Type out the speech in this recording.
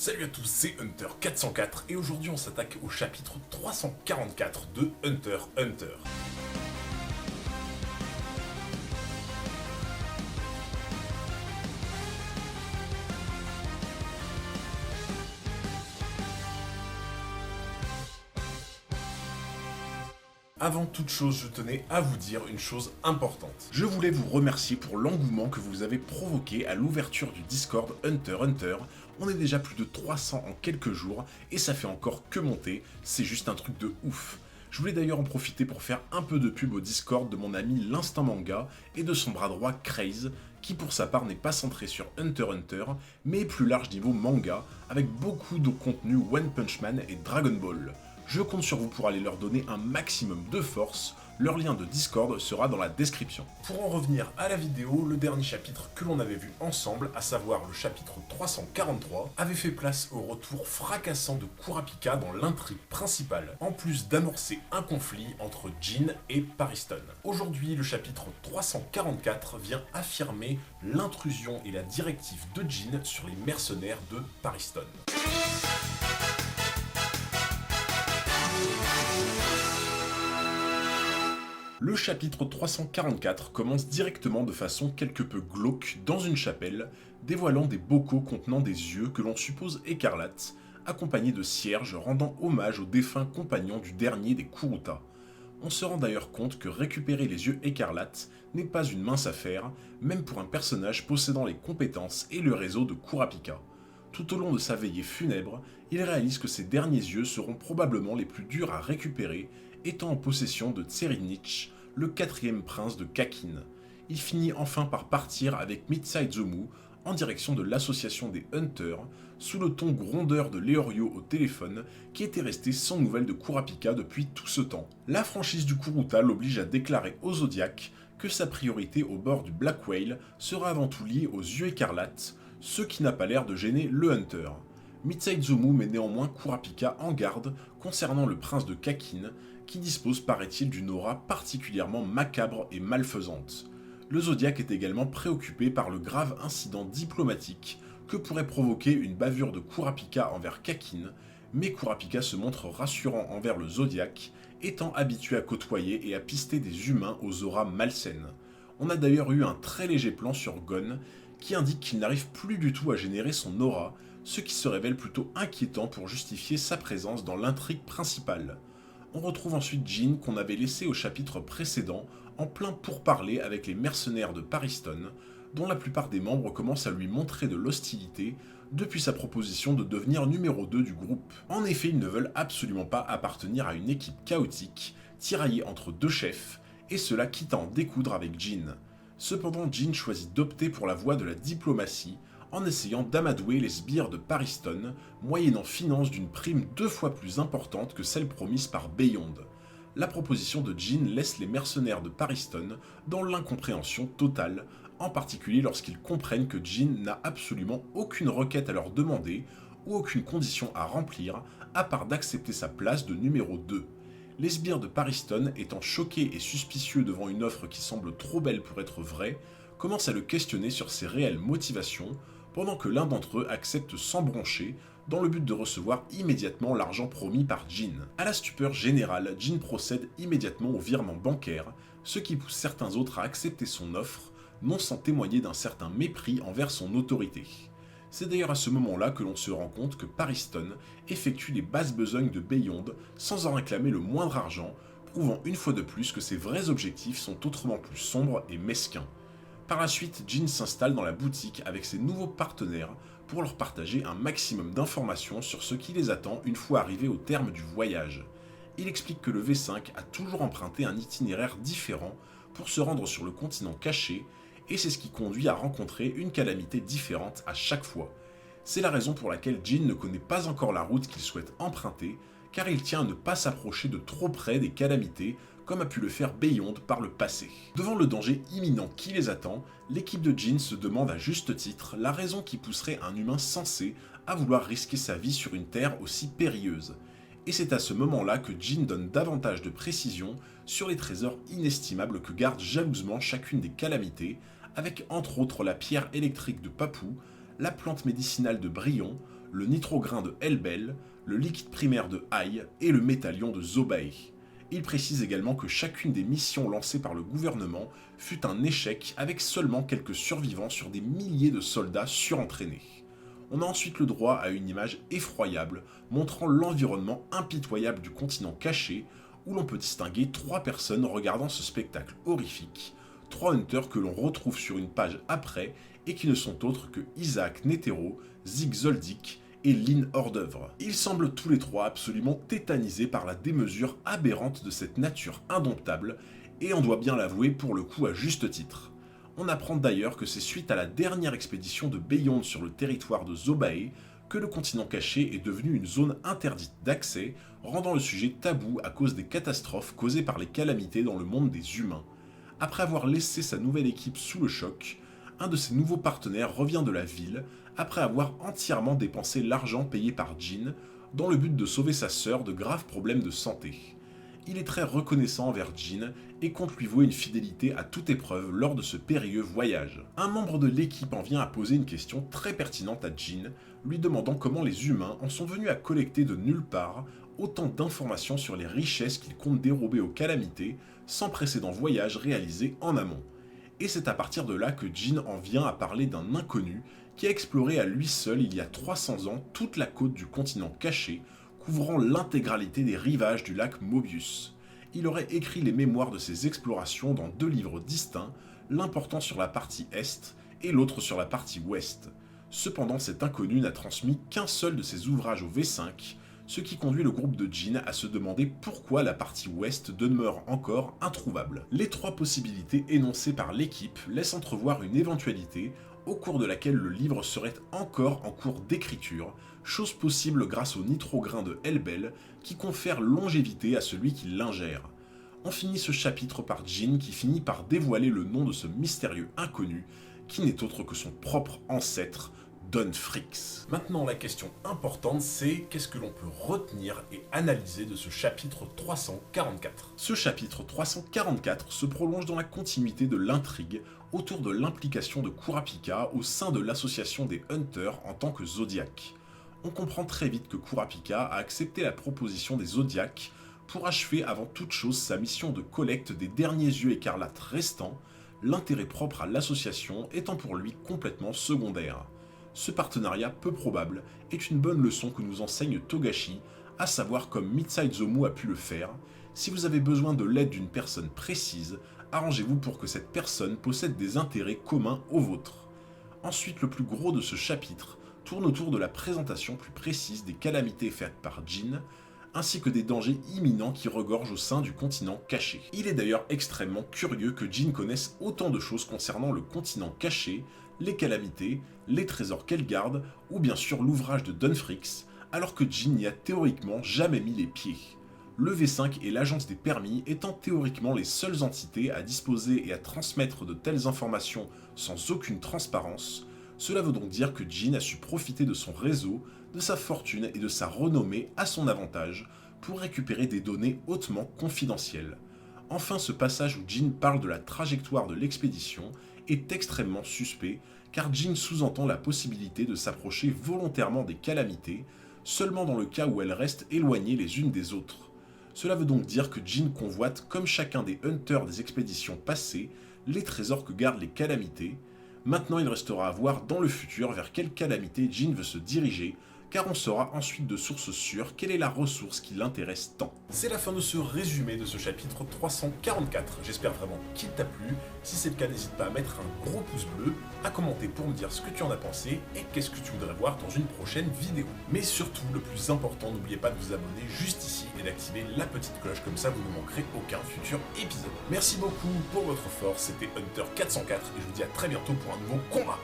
Salut à tous, c'est Hunter404 et aujourd'hui on s'attaque au chapitre 344 de Hunter x Hunter. Avant toute chose, je tenais à vous dire une chose importante. Je voulais vous remercier pour l'engouement que vous avez provoqué à l'ouverture du Discord Hunter x Hunter. On est déjà plus de 300 en quelques jours et ça fait encore que monter, c'est juste un truc de ouf. Je voulais d'ailleurs en profiter pour faire un peu de pub au Discord de mon ami l'Instant Manga et de son bras droit Craze, qui pour sa part n'est pas centré sur Hunter x Hunter, mais plus large niveau manga, avec beaucoup de contenu One Punch Man et Dragon Ball. Je compte sur vous pour aller leur donner un maximum de force, leur lien de Discord sera dans la description. Pour en revenir à la vidéo, le dernier chapitre que l'on avait vu ensemble, à savoir le chapitre 343, avait fait place au retour fracassant de Kurapika dans l'intrigue principale, en plus d'amorcer un conflit entre Jin et Pariston. Aujourd'hui, le chapitre 344 vient affirmer l'intrusion et la directive de Jin sur les mercenaires de Pariston. Le chapitre 344 commence directement de façon quelque peu glauque dans une chapelle, dévoilant des bocaux contenant des yeux que l'on suppose écarlates, accompagnés de cierges rendant hommage aux défunts compagnons du dernier des Kuruta. On se rend d'ailleurs compte que récupérer les yeux écarlates n'est pas une mince affaire, même pour un personnage possédant les compétences et le réseau de Kurapika. Tout au long de sa veillée funèbre, il réalise que ces derniers yeux seront probablement les plus durs à récupérer, étant en possession de Tserinich, le quatrième prince de Kakin. Il finit enfin par partir avec Mitsaizumu en direction de l'association des Hunters, sous le ton grondeur de Leorio au téléphone, qui était resté sans nouvelles de Kurapika depuis tout ce temps. La franchise du Kuruta l'oblige à déclarer au Zodiac que sa priorité au bord du Black Whale sera avant tout liée aux yeux écarlates, ce qui n'a pas l'air de gêner le Hunter. Mitsaizumu met néanmoins Kurapika en garde concernant le prince de Kakin, qui dispose paraît-il d'une aura particulièrement macabre et malfaisante. Le Zodiac est également préoccupé par le grave incident diplomatique que pourrait provoquer une bavure de Kurapika envers Kakin, mais Kurapika se montre rassurant envers le Zodiac, étant habitué à côtoyer et à pister des humains aux auras malsaines. On a d'ailleurs eu un très léger plan sur Gon, qui indique qu'il n'arrive plus du tout à générer son aura, ce qui se révèle plutôt inquiétant pour justifier sa présence dans l'intrigue principale. On retrouve ensuite Jin qu'on avait laissé au chapitre précédent en plein pourparler avec les mercenaires de Pariston, dont la plupart des membres commencent à lui montrer de l'hostilité depuis sa proposition de devenir numéro 2 du groupe. En effet, ils ne veulent absolument pas appartenir à une équipe chaotique, tiraillée entre deux chefs, et cela quitte à en découdre avec Jin. Cependant, Jin choisit d'opter pour la voie de la diplomatie, en essayant d'amadouer les sbires de Pariston, moyennant finance d'une prime 2 fois plus importante que celle promise par Beyond. La proposition de Jin laisse les mercenaires de Pariston dans l'incompréhension totale, en particulier lorsqu'ils comprennent que Jin n'a absolument aucune requête à leur demander ou aucune condition à remplir, à part d'accepter sa place de numéro 2. Les sbires de Pariston, étant choqués et suspicieux devant une offre qui semble trop belle pour être vraie, commencent à le questionner sur ses réelles motivations, pendant que l'un d'entre eux accepte sans broncher, dans le but de recevoir immédiatement l'argent promis par Jin. À la stupeur générale, Jin procède immédiatement au virement bancaire, ce qui pousse certains autres à accepter son offre, non sans témoigner d'un certain mépris envers son autorité. C'est d'ailleurs à ce moment-là que l'on se rend compte que Pariston effectue les basses besognes de Beyond sans en réclamer le moindre argent, prouvant une fois de plus que ses vrais objectifs sont autrement plus sombres et mesquins. Par la suite, Jin s'installe dans la boutique avec ses nouveaux partenaires pour leur partager un maximum d'informations sur ce qui les attend une fois arrivés au terme du voyage. Il explique que le V5 a toujours emprunté un itinéraire différent pour se rendre sur le continent caché, et c'est ce qui conduit à rencontrer une calamité différente à chaque fois. C'est la raison pour laquelle Jin ne connaît pas encore la route qu'il souhaite emprunter, car il tient à ne pas s'approcher de trop près des calamités, comme a pu le faire Beyond par le passé. Devant le danger imminent qui les attend, l'équipe de Jin se demande à juste titre la raison qui pousserait un humain sensé à vouloir risquer sa vie sur une terre aussi périlleuse. Et c'est à ce moment-là que Jin donne davantage de précision sur les trésors inestimables que garde jalousement chacune des calamités, avec entre autres la pierre électrique de Papou, la plante médicinale de Brion, le nitrograin de Elbel, le liquide primaire de Haï et le métallion de Zobae. Il précise également que chacune des missions lancées par le gouvernement fut un échec avec seulement quelques survivants sur des milliers de soldats surentraînés. On a ensuite le droit à une image effroyable montrant l'environnement impitoyable du continent caché où l'on peut distinguer 3 personnes regardant ce spectacle horrifique, 3 hunters que l'on retrouve sur une page après et qui ne sont autres que Isaac Netero, Zig Zoldyck et Lynn Hors-d'œuvre. Ils semblent tous les 3 absolument tétanisés par la démesure aberrante de cette nature indomptable, et on doit bien l'avouer pour le coup à juste titre. On apprend d'ailleurs que c'est suite à la dernière expédition de Beyond sur le territoire de Zobae que le continent caché est devenu une zone interdite d'accès, rendant le sujet tabou à cause des catastrophes causées par les calamités dans le monde des humains. Après avoir laissé sa nouvelle équipe sous le choc, un de ses nouveaux partenaires revient de la ville après avoir entièrement dépensé l'argent payé par Jean dans le but de sauver sa sœur de graves problèmes de santé. Il est très reconnaissant envers Jean et compte lui vouer une fidélité à toute épreuve lors de ce périlleux voyage. Un membre de l'équipe en vient à poser une question très pertinente à Jean, lui demandant comment les humains en sont venus à collecter de nulle part autant d'informations sur les richesses qu'ils comptent dérober aux calamités sans précédent voyage réalisé en amont. Et c'est à partir de là que Jean en vient à parler d'un inconnu qui a exploré à lui seul il y a 300 ans toute la côte du continent caché, couvrant l'intégralité des rivages du lac Mobius. Il aurait écrit les mémoires de ses explorations dans 2 livres distincts, l'un portant sur la partie est et l'autre sur la partie ouest. Cependant, cet inconnu n'a transmis qu'un seul de ses ouvrages au V5, ce qui conduit le groupe de Jean à se demander pourquoi la partie ouest demeure encore introuvable. Les 3 possibilités énoncées par l'équipe laissent entrevoir une éventualité au cours de laquelle le livre serait encore en cours d'écriture, chose possible grâce au nitrograin de Elbel qui confère longévité à celui qui l'ingère. On finit ce chapitre par Jean qui finit par dévoiler le nom de ce mystérieux inconnu qui n'est autre que son propre ancêtre, Don Fricks. Maintenant, la question importante, c'est qu'est-ce que l'on peut retenir et analyser de ce chapitre 344 ? Ce chapitre 344 se prolonge dans la continuité de l'intrigue autour de l'implication de Kurapika au sein de l'association des Hunters en tant que Zodiac. On comprend très vite que Kurapika a accepté la proposition des Zodiacs pour achever avant toute chose sa mission de collecte des derniers yeux écarlates restants, l'intérêt propre à l'association étant pour lui complètement secondaire. Ce partenariat peu probable est une bonne leçon que nous enseigne Togashi, à savoir comme Mitsaizomu a pu le faire, si vous avez besoin de l'aide d'une personne précise, arrangez-vous pour que cette personne possède des intérêts communs aux vôtres. Ensuite, le plus gros de ce chapitre tourne autour de la présentation plus précise des calamités faites par Jean, ainsi que des dangers imminents qui regorgent au sein du continent caché. Il est d'ailleurs extrêmement curieux que Jean connaisse autant de choses concernant le continent caché, les calamités, les trésors qu'elle garde, ou bien sûr l'ouvrage de Don Fricks, alors que Jean n'y a théoriquement jamais mis les pieds. Le V5 et l'agence des permis étant théoriquement les seules entités à disposer et à transmettre de telles informations sans aucune transparence, cela veut donc dire que Jean a su profiter de son réseau, de sa fortune et de sa renommée à son avantage pour récupérer des données hautement confidentielles. Enfin, ce passage où Jean parle de la trajectoire de l'expédition est extrêmement suspect, car Jean sous-entend la possibilité de s'approcher volontairement des calamités, seulement dans le cas où elles restent éloignées les unes des autres. Cela veut donc dire que Jean convoite, comme chacun des hunters des expéditions passées, les trésors que gardent les calamités. Maintenant, il restera à voir dans le futur vers quelle calamité Jean veut se diriger, car on saura ensuite de sources sûres quelle est la ressource qui l'intéresse tant. C'est la fin de ce résumé de ce chapitre 344, j'espère vraiment qu'il t'a plu. Si c'est le cas, n'hésite pas à mettre un gros pouce bleu, à commenter pour me dire ce que tu en as pensé et qu'est-ce que tu voudrais voir dans une prochaine vidéo. Mais surtout, le plus important, n'oubliez pas de vous abonner juste ici et d'activer la petite cloche, comme ça vous ne manquerez aucun futur épisode. Merci beaucoup pour votre force, c'était Hunter 404 et je vous dis à très bientôt pour un nouveau combat.